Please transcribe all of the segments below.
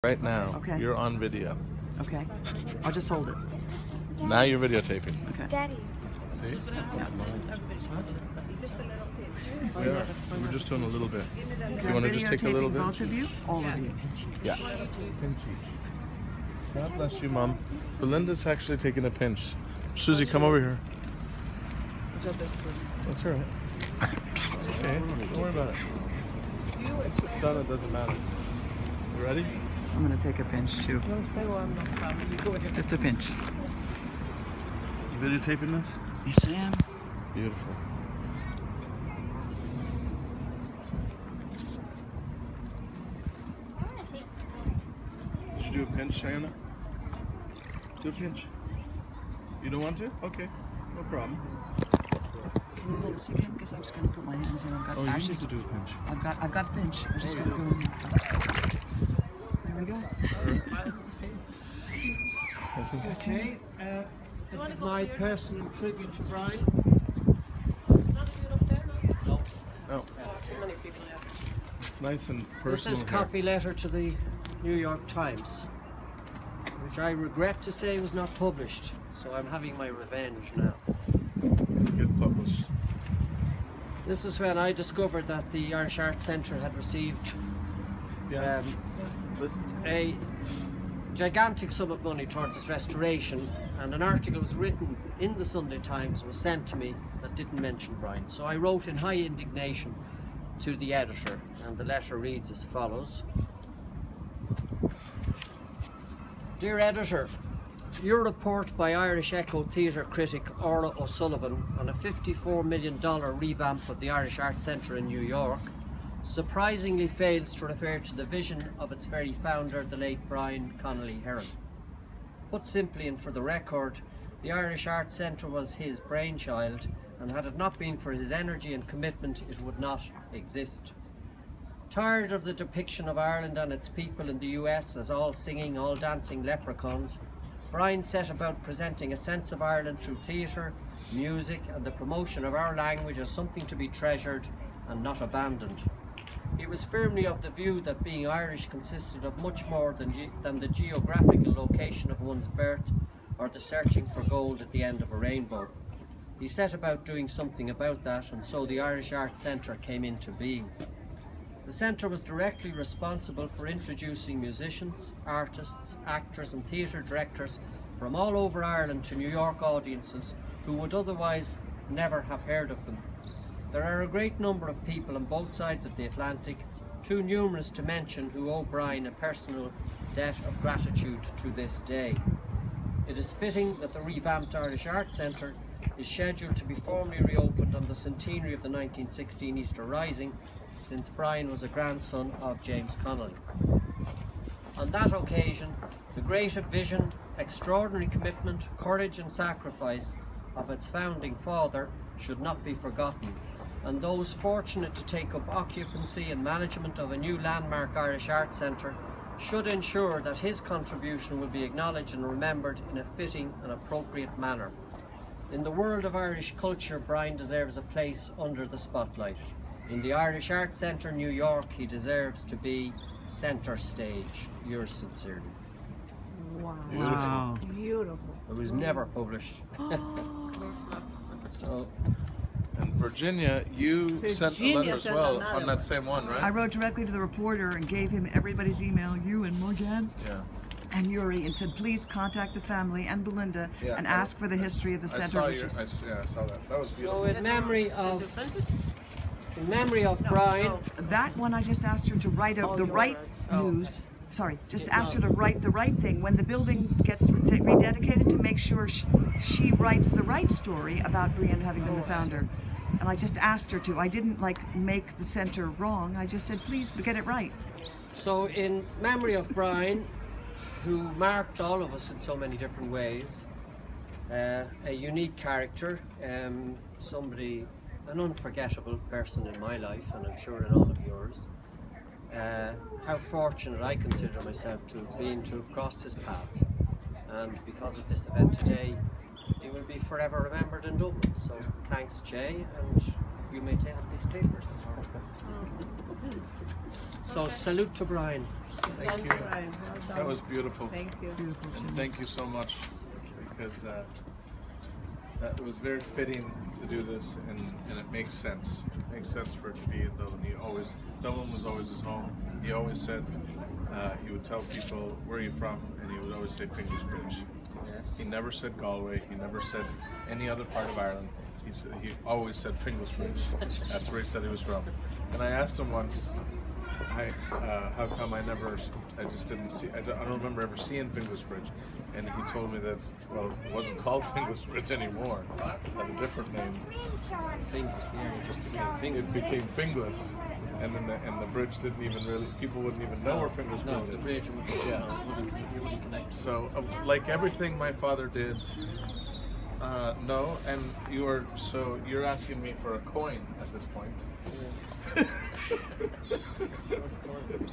Right now. Okay. You're on video. Okay. I'll just hold it. Now you're videotaping. Okay. Daddy. See? Yeah. Yeah. We're just doing a little bit. Okay. You want to just take a little bit? Both of you? All of you. Yeah. Pinch each. God bless you, Mom. Belinda's actually taking a pinch. Susie, come over here. That's all right. Okay. Don't worry about it. Once it's done, it doesn't matter. You ready? I'm going to take a pinch too. Just a pinch. You videotaping this? Yes, I am. Beautiful. Did you do a pinch, Shanna? Do a pinch. You don't want to? Okay. No problem. Can you hold this again? Because I'm just going to put my hands in. I've got Oh, you need ashes. to do a pinch. I've got a pinch. I'm just Oh, going to you go in. There we go. I think Okay, this is my personal tribute to Brian. Oh, it's nice and personal. This is here. copy letter to the New York Times, which I regret to say was not published, so I'm having my revenge now. Get published. This is when I discovered that the Irish Arts Centre had received Yeah. Listen. a gigantic sum of money towards its restoration, and an article was written in the Sunday Times, was sent to me, that didn't mention Brian. So I wrote in high indignation to the editor, and the letter reads as follows. Dear editor, your report by Irish Echo theatre critic Orla O'Sullivan on a $54 million revamp of the Irish Arts Centre in New York surprisingly fails to refer to the vision of its very founder, the late Brian Connolly Heron. Put simply and for the record, the Irish Arts Centre was his brainchild, and had it not been for his energy and commitment, it would not exist. Tired of the depiction of Ireland and its people in the US as all singing, all dancing leprechauns, Brian set about presenting a sense of Ireland through theatre, music, and the promotion of our language as something to be treasured and not abandoned. He was firmly of the view that being Irish consisted of much more than the geographical location of one's birth or the searching for gold at the end of a rainbow. He set about doing something about that, and so the Irish Arts Centre came into being. The centre was directly responsible for introducing musicians, artists, actors and theatre directors from all over Ireland to New York audiences who would otherwise never have heard of them. There are a great number of people on both sides of the Atlantic, too numerous to mention, who owe Brian a personal debt of gratitude to this day. It is fitting that the revamped Irish Arts Centre is scheduled to be formally reopened on the centenary of the 1916 Easter Rising, since Brian was a grandson of James Connolly. On that occasion, the great vision, extraordinary commitment, courage and sacrifice of its founding father should not be forgotten, and those fortunate to take up occupancy and management of a new landmark Irish Arts Centre should ensure that his contribution will be acknowledged and remembered in a fitting and appropriate manner. In the world of Irish culture, Brian deserves a place under the spotlight. In the Irish Arts Centre, New York, he deserves to be centre stage. Yours sincerely. Wow. Beautiful. It was never published. So, And Virginia, you sent a letter as sent well another on that one. same one, right? I wrote directly to the reporter and gave him everybody's email, you and Morgan Yeah. and Yuri, and said, please contact the family and Belinda Yeah, and I- ask for the history of the I centre. saw which your. is- I saw that. That was so beautiful. in memory of Brian, That one, I just asked her to write out the right news. Sorry, just asked her to write the right thing. When the building gets rededicated, to make sure she writes the right story about Brian having been the founder. And I just asked her to. I didn't make the centre wrong. I just said, please get it right. so in memory of Brian, who marked all of us in so many different ways, a unique character, somebody, an unforgettable person in my life, and I'm sure in all of yours. How fortunate I consider myself to have been to have crossed his path, and because of this event today, he will be forever remembered in Dublin. So thanks, Jay, and you may take up these papers. So salute to Brian. Thank you. That was beautiful. Thank you. Beautiful. And thank you so much, because it was very fitting to do this, and it makes sense. It makes sense for it to be in Dublin. Dublin was always his home. He always said, he would tell people, where are you from? And he would always say Fingersbridge. Yes. He never said Galway. He never said any other part of Ireland. He always said Fingersbridge. That's where he said he was from. And I asked him once, how come I just didn't see, I don't remember ever seeing Fingersbridge. And he told me that, well, it wasn't called Fingersbridge anymore. It had a different name. Fingers, the area just became fingers. It became Fingless. And then the bridge didn't even really, people wouldn't even know where Fingersbridge No, the is. bridge wouldn't, you wouldn't connect. So, like everything my father did, no, and you're asking me for a coin at this point.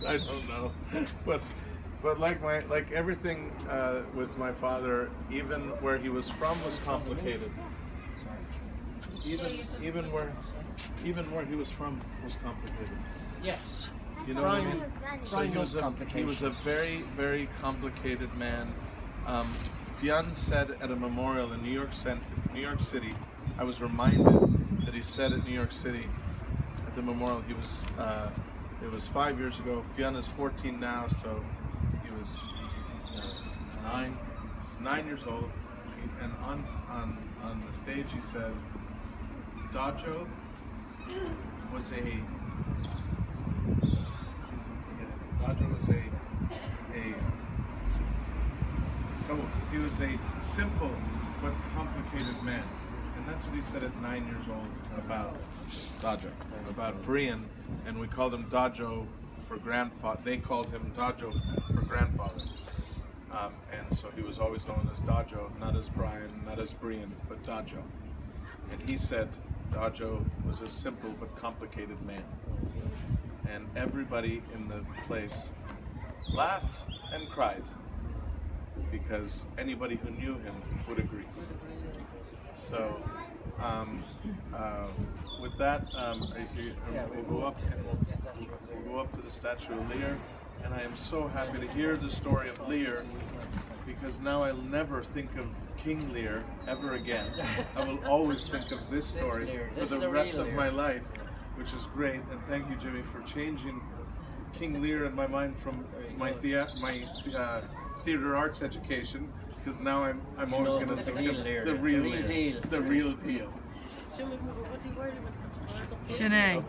I don't know, but like everything with my father, even where he was from was complicated. Even where he was from was complicated. Yes. You know what I mean? So Brian he was a very, very complicated man. Fionn said at a memorial in New York City, I was reminded that he said at New York City, at the memorial, it was 5 years ago. Fionn is 14 now, so he was 9 years old. And on the stage he said, Dajo was a he was a simple but complicated man. And that's what he said at 9 years old about Dajo, about Brian, and we called him Dajo for grandfather. They called him Dajo for grandfather. And so he was always known as Dajo, not as Brian, not as Brian, but Dajo. And he said Dajo was a simple but complicated man. And everybody in the place laughed and cried, because anybody who knew him would agree. So, with that, we'll go up to the statue of Lear, and I am so happy to hear the story of Lear, because now I'll never think of King Lear ever again. I will always think of this story for the rest of my life, which is great. And thank you, Jimmy, for changing King Lear in my mind from my theater arts education, because now I'm always going to think of the real Lear, the real deal. Sinead.